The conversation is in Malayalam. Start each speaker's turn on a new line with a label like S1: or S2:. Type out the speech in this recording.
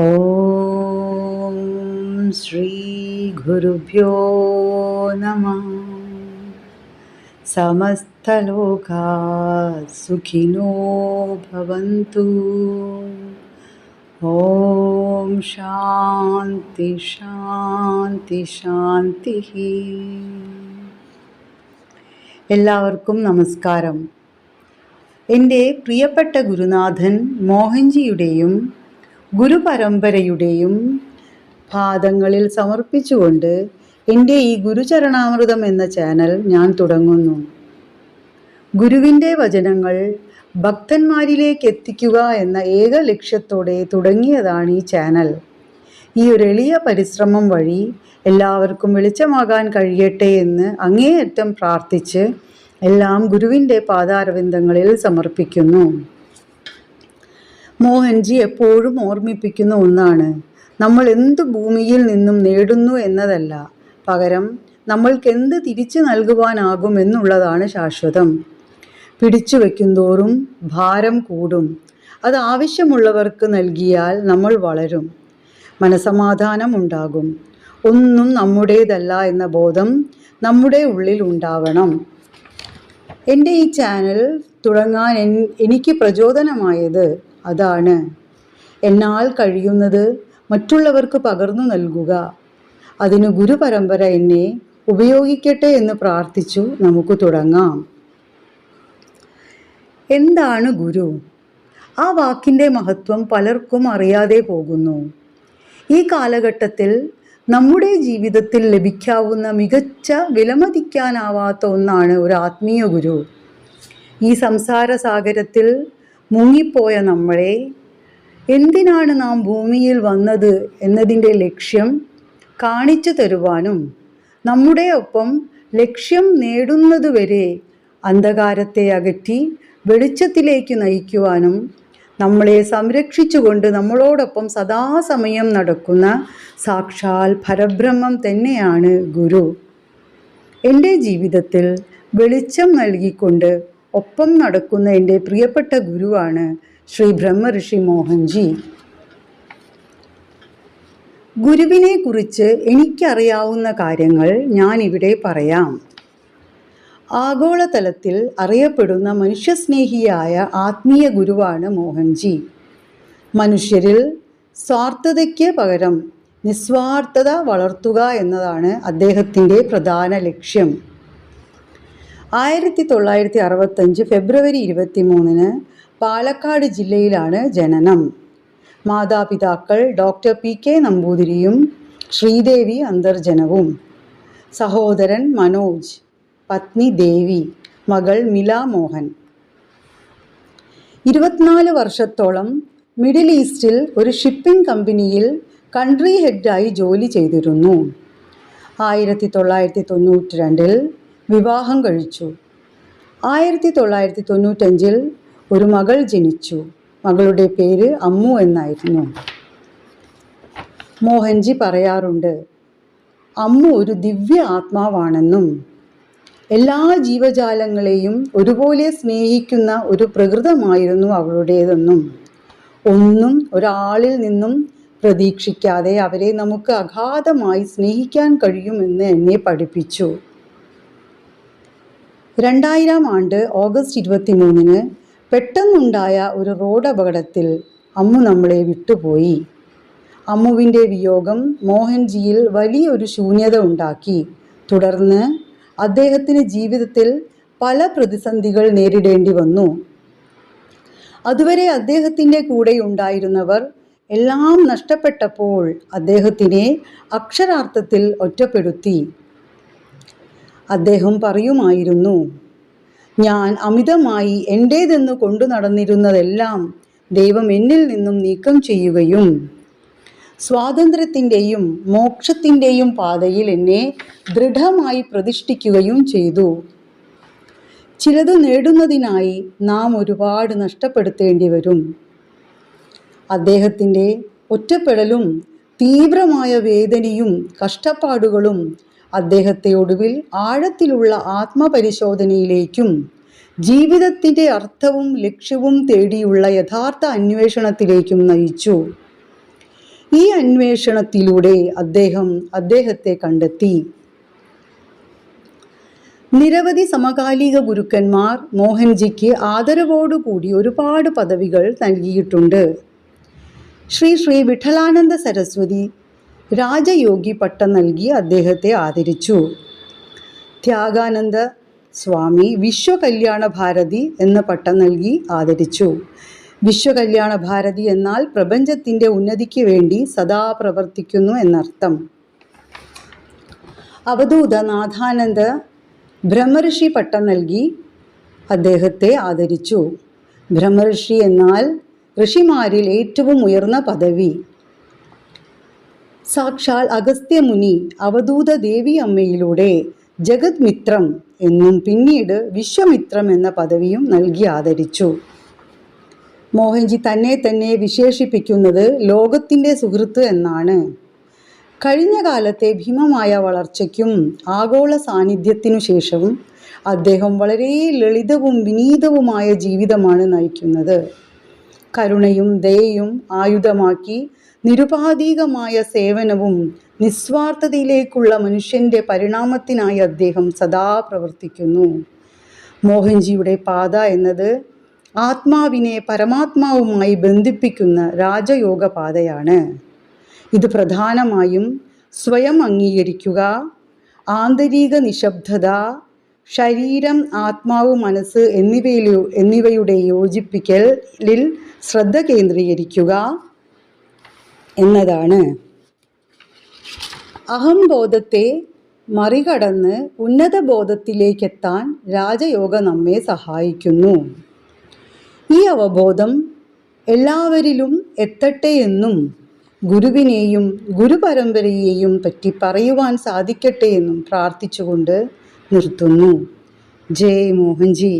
S1: ഓം ശ്രീ ഗുരുഭ്യോ നമഃ. സമസ്തലോകാ സുഖിനോ ഭവന്തു. ഓം ശാന്തി ശാന്തി ശാന്തി. എല്ലാവർക്കും നമസ്കാരം. എൻ്റെ പ്രിയപ്പെട്ട ഗുരുനാഥൻ മോഹൻജിയുടെയും ഗുരുപരമ്പരയുടെയും പാദങ്ങളിൽ സമർപ്പിച്ചുകൊണ്ട് എൻ്റെ ഈ ഗുരുചരണാമൃതം എന്ന ചാനൽ ഞാൻ തുടങ്ങുന്നു. ഗുരുവിൻ്റെ വചനങ്ങൾ ഭക്തന്മാരിലേക്ക് എത്തിക്കുക എന്ന ഏക ലക്ഷ്യത്തോടെ തുടങ്ങിയതാണ് ഈ ചാനൽ. ഈ ഒരു എളിയ പരിശ്രമം വഴി എല്ലാവർക്കും വെളിച്ചമാകാൻ കഴിയട്ടെ എന്ന് അങ്ങേയറ്റം പ്രാർത്ഥിച്ച് എല്ലാം ഗുരുവിൻ്റെ പാദാരവിന്ദങ്ങളിൽ സമർപ്പിക്കുന്നു. മോഹൻജി എപ്പോഴും ഓർമ്മിപ്പിക്കുന്ന ഒന്നാണ്, നമ്മൾ എന്ത് ഭൂമിയിൽ നിന്നും നേടുന്നു എന്നതല്ല, പകരം നമ്മൾക്ക് എന്ത് തിരിച്ചു നൽകുവാനാകും എന്നുള്ളതാണ് ശാശ്വതം. പിടിച്ചു വയ്ക്കുന്തോറും ഭാരം കൂടും. അത് ആവശ്യമുള്ളവർക്ക് നൽകിയാൽ നമ്മൾ വളരും, മനസമാധാനം ഉണ്ടാകും. ഒന്നും നമ്മുടേതല്ല എന്ന ബോധം നമ്മുടെ ഉള്ളിൽ ഉണ്ടാവണം. എൻ്റെ ഈ ചാനൽ തുടങ്ങാൻ എനിക്ക് പ്രചോദനമായത് അതാണ്. എന്നാൽ കഴിയുന്നത് മറ്റുള്ളവർക്ക് പകർന്നു നൽകുക. അതിന് ഗുരുപരമ്പര എന്നെ ഉപയോഗിക്കട്ടെ എന്ന് പ്രാർത്ഥിച്ചു നമുക്ക് തുടങ്ങാം. എന്താണ് ഗുരു? ആ വാക്കിൻ്റെ മഹത്വം പലർക്കും അറിയാതെ പോകുന്നു. ഈ കാലഘട്ടത്തിൽ നമ്മുടെ ജീവിതത്തിൽ ലഭിക്കാവുന്ന മികച്ച വിലമതിക്കാനാവാത്ത ഒന്നാണ് ഒരു ആത്മീയ ഗുരു. ഈ സംസാര സാഗരത്തിൽ മുങ്ങിപ്പോയ നമ്മളെ എന്തിനാണ് നാം ഭൂമിയിൽ വന്നത് എന്നതിൻ്റെ ലക്ഷ്യം കാണിച്ചു തരുവാനും നമ്മുടെ ഒപ്പം ലക്ഷ്യം നേടുന്നതുവരെ അന്ധകാരത്തെ അകറ്റി വെളിച്ചത്തിലേക്ക് നയിക്കുവാനും നമ്മളെ സംരക്ഷിച്ചുകൊണ്ട് നമ്മളോടൊപ്പം സദാസമയം നടക്കുന്ന സാക്ഷാൽ പരബ്രഹ്മം തന്നെയാണ് ഗുരു. എൻ്റെ ജീവിതത്തിൽ വെളിച്ചം നൽകിക്കൊണ്ട് ഒപ്പം നടക്കുന്ന എൻ്റെ പ്രിയപ്പെട്ട ഗുരുവാണ് ശ്രീ ബ്രഹ്മഋഷി മോഹൻജി. ഗുരുവിനെ കുറിച്ച് എനിക്കറിയാവുന്ന കാര്യങ്ങൾ ഞാൻ ഇവിടെ പറയാം. ആഗോളതലത്തിൽ അറിയപ്പെടുന്ന മനുഷ്യസ്നേഹിയായ ആത്മീയ ഗുരുവാണ് മോഹൻജി. മനുഷ്യരിൽ സ്വാർത്ഥതയ്ക്ക് പകരം നിസ്വാർത്ഥത വളർത്തുക എന്നതാണ് അദ്ദേഹത്തിൻ്റെ പ്രധാന ലക്ഷ്യം. 1965 ഫെബ്രുവരി 23 പാലക്കാട് ജില്ലയിലാണ് ജനനം. മാതാപിതാക്കൾ ഡോക്ടർ PK നമ്പൂതിരിയും ശ്രീദേവി അന്തർജനവും. സഹോദരൻ മനോജ്, പത്നി ദേവി, മകൾ മില മോഹൻ. 24 വർഷത്തോളം മിഡിൽ ഈസ്റ്റിൽ ഒരു ഷിപ്പിംഗ് കമ്പനിയിൽ കൺട്രി ഹെഡായി ജോലി ചെയ്തിരുന്നു. 1992 വിവാഹം കഴിച്ചു. 1995 ഒരു മകൾ ജനിച്ചു. മകളുടെ പേര് അമ്മു എന്നായിരുന്നു. മോഹൻജി പറയാറുണ്ട്, അമ്മു ഒരു ദിവ്യ ആത്മാവാണെന്നും എല്ലാ ജീവജാലങ്ങളെയും ഒരുപോലെ സ്നേഹിക്കുന്ന ഒരു പ്രകൃതമായിരുന്നു അവളുടേതെന്നും ഒന്നും ഒരാളിൽ നിന്നും പ്രതീക്ഷിക്കാതെ അവരെ നമുക്ക് അഗാധമായി സ്നേഹിക്കാൻ കഴിയുമെന്ന് എന്നെ പഠിപ്പിച്ചു. 2000 ഓഗസ്റ്റ് 23 പെട്ടെന്നുണ്ടായ ഒരു റോഡ് അപകടത്തിൽ അമ്മു നമ്മളെ വിട്ടുപോയി. അമ്മുവിൻ്റെ വിയോഗം മോഹൻജിയിൽ വലിയൊരു ശൂന്യത ഉണ്ടാക്കി. തുടർന്ന് അദ്ദേഹത്തിന് ജീവിതത്തിൽ പല പ്രതിസന്ധികൾ നേരിടേണ്ടി വന്നു. അതുവരെ അദ്ദേഹത്തിൻ്റെ കൂടെ ഉണ്ടായിരുന്നവർ എല്ലാം നഷ്ടപ്പെട്ടപ്പോൾ അദ്ദേഹത്തിനെ അക്ഷരാർത്ഥത്തിൽ ഒറ്റപ്പെടുത്തി. അദ്ദേഹം പറയുമായിരുന്നു, ഞാൻ അമിതമായി എൻ്റേതെന്ന് കൊണ്ടു നടന്നിരുന്നതെല്ലാം ദൈവം എന്നിൽ നിന്നും നീക്കം ചെയ്യുകയും സ്വാതന്ത്ര്യത്തിൻ്റെയും മോക്ഷത്തിൻ്റെയും പാതയിൽ എന്നെ ദൃഢമായി പ്രതിഷ്ഠിക്കുകയും ചെയ്തു. ചിലത് നേടുന്നതിനായി നാം ഒരുപാട് നഷ്ടപ്പെടുത്തേണ്ടി വരും. അദ്ദേഹത്തിൻ്റെ ഒറ്റപ്പെടലും തീവ്രമായ വേദനയും കഷ്ടപ്പാടുകളും അദ്ദേഹത്തെ ഒടുവിൽ ആഴത്തിലുള്ള ആത്മപരിശോധനയിലേക്കും ജീവിതത്തിൻ്റെ അർത്ഥവും ലക്ഷ്യവും തേടിയുള്ള യഥാർത്ഥ അന്വേഷണത്തിലേക്കും നയിച്ചു. ഈ അന്വേഷണത്തിലൂടെ അദ്ദേഹത്തെ കണ്ടെത്തി. നിരവധി സമകാലിക ഗുരുക്കന്മാർ മോഹൻജിക്ക് ആദരവോടുകൂടി ഒരുപാട് പദവികൾ നൽകിയിട്ടുണ്ട്. ശ്രീ വിഠലാനന്ദ സരസ്വതി രാജയോഗി പട്ടം നൽകി അദ്ദേഹത്തെ ആദരിച്ചു. ത്യാഗാനന്ദ സ്വാമി വിശ്വകല്യാണ ഭാരതി എന്ന പട്ടം നൽകി ആദരിച്ചു. വിശ്വകല്യാണ ഭാരതി എന്നാൽ പ്രപഞ്ചത്തിൻ്റെ ഉന്നതിക്ക് വേണ്ടി സദാ പ്രവർത്തിക്കുന്നു എന്നർത്ഥം. അവധൂത നാഥാനന്ദ ബ്രഹ്മർഷി പട്ടം നൽകി അദ്ദേഹത്തെ ആദരിച്ചു. ബ്രഹ്മർഷി എന്നാൽ ഋഷിമാരിൽ ഏറ്റവും ഉയർന്ന പദവി. സാക്ഷാൽ അഗസ്ത്യമുനി അവധൂത ദേവി അമ്മയിലൂടെ ജഗത് മിത്രം എന്നും പിന്നീട് വിശ്വമിത്രം എന്ന പദവിയും നൽകി ആദരിച്ചു. മോഹൻജി തന്നെ വിശേഷിപ്പിക്കുന്നത് ലോകത്തിൻ്റെ സുഹൃത്ത് എന്നാണ്. കഴിഞ്ഞ കാലത്തെ ഭീമമായ വളർച്ചയ്ക്കും ആഗോള സാന്നിധ്യത്തിനു ശേഷവും അദ്ദേഹം വളരെ ലളിതവും വിനീതവുമായ ജീവിതമാണ് നയിക്കുന്നത്. കരുണയും ദയയും ആയുധമാക്കി നിരുപാധികമായ സേവനവും നിസ്വാർത്ഥതയിലേക്കുള്ള മനുഷ്യൻ്റെ പരിണാമത്തിനായി അദ്ദേഹം സദാ പ്രവർത്തിക്കുന്നു. മോഹൻജിയുടെ പാത എന്നത് ആത്മാവിനെ പരമാത്മാവുമായി ബന്ധിപ്പിക്കുന്ന രാജയോഗ പാതയാണ്. ഇത് പ്രധാനമായും സ്വയം അംഗീകരിക്കുക, ആന്തരിക നിശബ്ദത, ശരീരം, ആത്മാവ്, മനസ്സ് എന്നിവയുടെ യോജിപ്പിക്കലിൽ ശ്രദ്ധ കേന്ദ്രീകരിക്കുക എന്നതാണ്. അഹംബോധത്തെ മറികടന്ന് ഉന്നത ബോധത്തിലേക്കെത്താൻ രാജയോഗ നമ്മെ സഹായിക്കുന്നു. ഈ അവബോധം എല്ലാവരിലും എത്തട്ടെ എന്നും ഗുരുവിനെയും ഗുരുപരമ്പരയെയും പറ്റി പറയുവാൻ സാധിക്കട്ടെ എന്നും പ്രാർത്ഥിച്ചുകൊണ്ട് നിർത്തുന്നു. ജയ് മോഹൻജി.